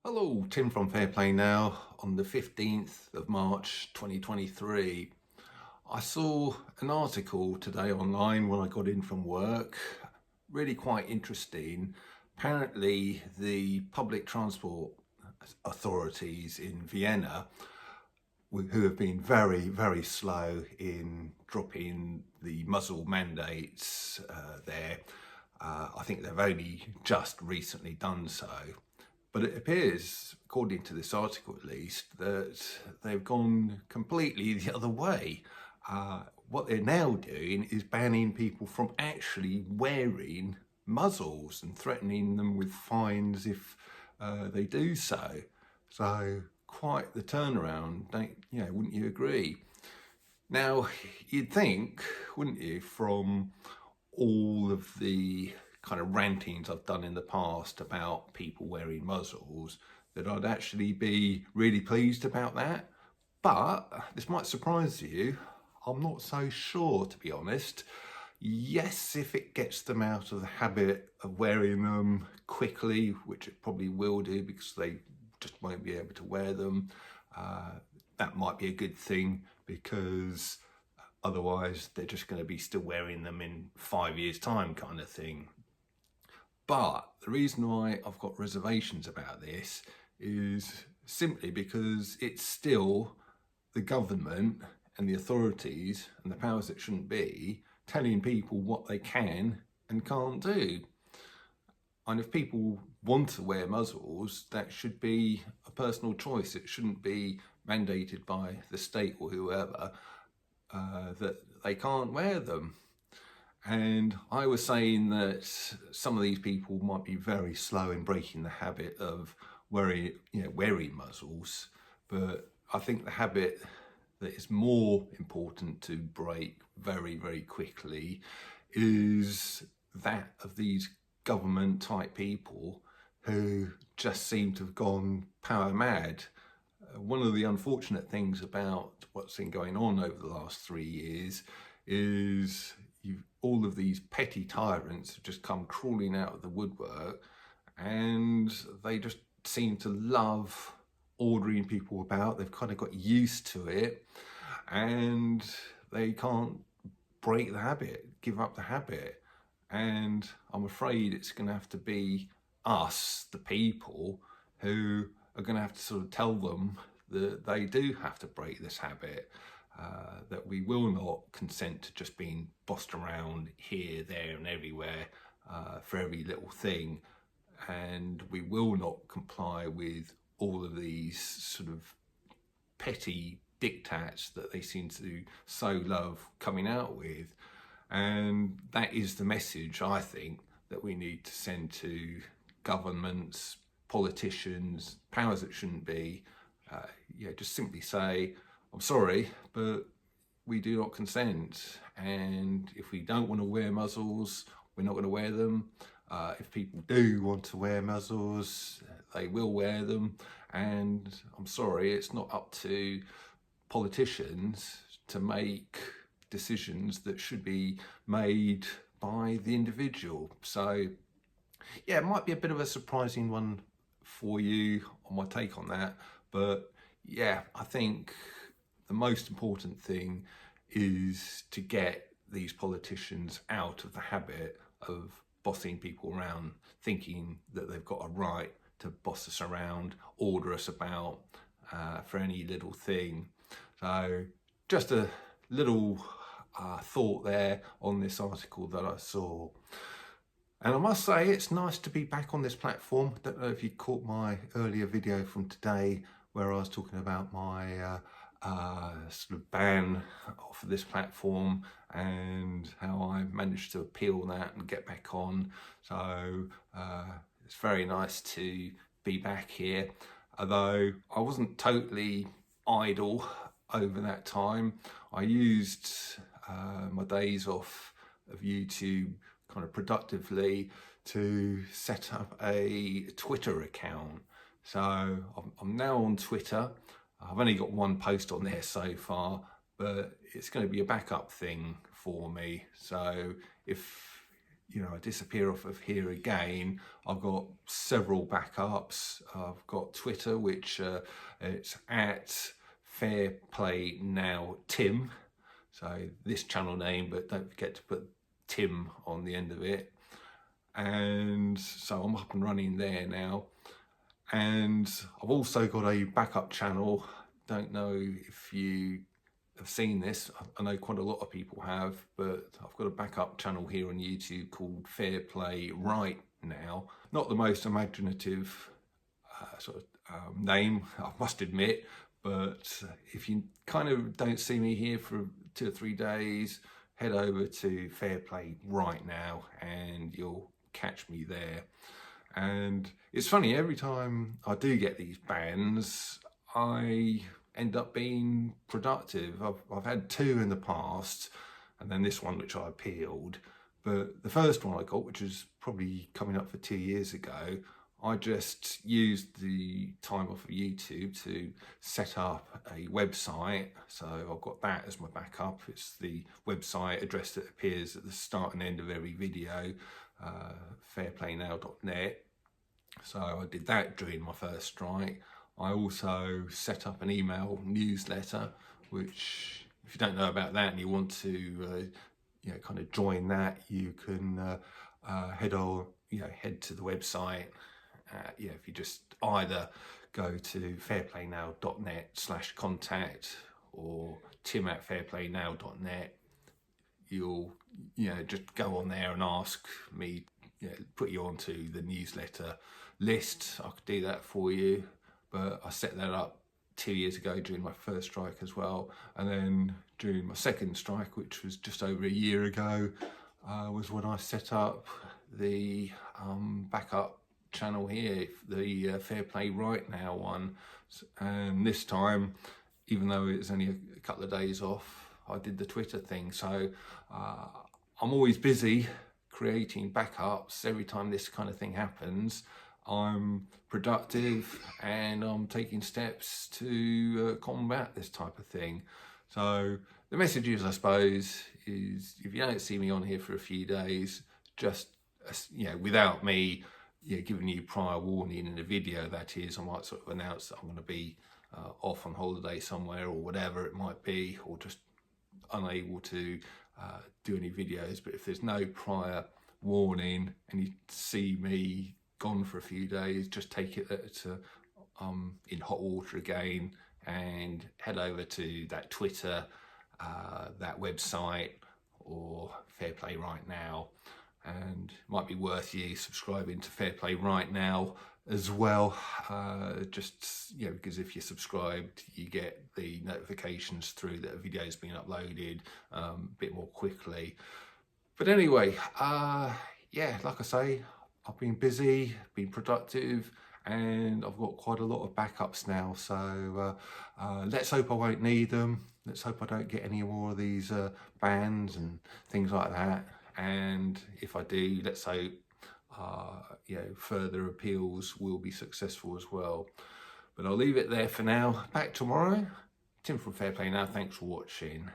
Hello, Tim from Fair Play Now on the 15th of March 2023. I saw an article today online when I got in from work, really quite interesting. Apparently the public transport authorities in Vienna, who have been very slow in dropping the muzzle mandates there, I think they've only just recently done so. But it appears, according to this article at least, that they've gone completely the other way. What they're now doing is banning people from actually wearing muzzles and threatening them with fines if they do so. So quite the turnaround, wouldn't you agree? Now, you'd think, wouldn't you, from all of the kind of rantings I've done in the past about people wearing muzzles, that I'd actually be really pleased about that. But this might surprise you, I'm not so sure, to be honest. Yes, if it gets them out of the habit of wearing them quickly, which it probably will do because they just won't be able to wear them, that might be a good thing, because otherwise they're just going to be still wearing them in 5 years' time kind of thing. But the reason why I've got reservations about this is simply because it's still the government and the authorities and the powers that shouldn't be telling people what they can and can't do. And if people want to wear muzzles, that should be a personal choice. It shouldn't be mandated by the state or whoever that they can't wear them. And I was saying that some of these people might be very slow in breaking the habit of wearing muzzles, but I think the habit that is more important to break very quickly is that of these government type people who just seem to have gone power mad. One of the unfortunate things about what's been going on over the last 3 years is all of these petty tyrants have just come crawling out of the woodwork, and they just seem to love ordering people about. They've kind of got used to it, and they can't break the habit, give up the habit. And I'm afraid it's going to have to be us, the people, who are going to have to sort of tell them that they do have to break this habit. That we will not consent to just being bossed around here, there and everywhere for every little thing, and we will not comply with all of these sort of petty diktats that they seem to so love coming out with. And that is the message, I think, that we need to send to governments, politicians, powers that shouldn't be. Just simply say, I'm sorry, but we do not consent. And if we don't want to wear muzzles, we're not going to wear them. If people do want to wear muzzles, they will wear them. And I'm sorry, it's not up to politicians to make decisions that should be made by the individual. So yeah, it might be a bit of a surprising one for you on my take on that, but yeah, I think the most important thing is to get these politicians out of the habit of bossing people around, thinking that they've got a right to boss us around, order us about for any little thing. So just a little thought there on this article that I saw. And I must say, it's nice to be back on this platform. I don't know if you caught my earlier video from today where I was talking about my sort of ban off of this platform and how I managed to appeal that and get back on. So it's very nice to be back here, although I wasn't totally idle over that time. I used my days off of YouTube kind of productively to set up a Twitter account. So I'm now on Twitter. I've only got one post on there so far, but it's going to be a backup thing for me. So if I disappear off of here again, I've got several backups. I've got Twitter, which it's at Fair Play Now Tim. So this channel name, but don't forget to put Tim on the end of it. And so I'm up and running there now. And I've also got a backup channel. Don't know if you have seen this. I know quite a lot of people have, but I've got a backup channel here on YouTube called Fair Play Right Now. Not the most imaginative name, I must admit, but if you kind of don't see me here for 2 or 3 days, head over to Fair Play Right Now and you'll catch me there. And it's funny, every time I do get these bans, I end up being productive. I've had 2 in the past, and then this one which I appealed. But the first one I got, which was probably coming up for 2 years ago, I just used the time off of YouTube to set up a website. So I've got that as my backup. It's the website address that appears at the start and end of every video, fairplaynow.net. So I did that during my first strike. I also set up an email newsletter, which, if you don't know about that and you want to kind of join that, you can head to the website. If you just either go to fairplaynow.net/contact or tim@fairplaynow.net, you'll just go on there and ask me, put you onto the newsletter list. I could do that for you, but I set that up 2 years ago during my first strike as well. And then during my second strike, which was just over a year ago, was when I set up the backup channel here, the Fair Play Right Now one. And this time, even though it was only a couple of days off, I did the Twitter thing. So I'm always busy creating backups. Every time this kind of thing happens, I'm productive and I'm taking steps to combat this type of thing. So the message is, I suppose, is if you don't see me on here for a few days, just without me giving you prior warning in a video, that is, I might sort of announce that I'm going to be off on holiday somewhere or whatever it might be, or just unable to do any videos. But if there's no prior warning and you see me gone for a few days, just take it that in hot water again and head over to that Twitter, that website, or Fair Play Right Now. And it might be worth you subscribing to Fair Play Right Now as well, because if you're subscribed, you get the notifications through that a video has been uploaded a bit more quickly. But anyway, like I say, I've been busy, been productive, and I've got quite a lot of backups now. So let's hope I won't need them. Let's hope I don't get any more of these bans and things like that. And if I do, let's hope further appeals will be successful as well. But I'll leave it there for now. Back tomorrow. Tim from Fair Play Now. Thanks for watching.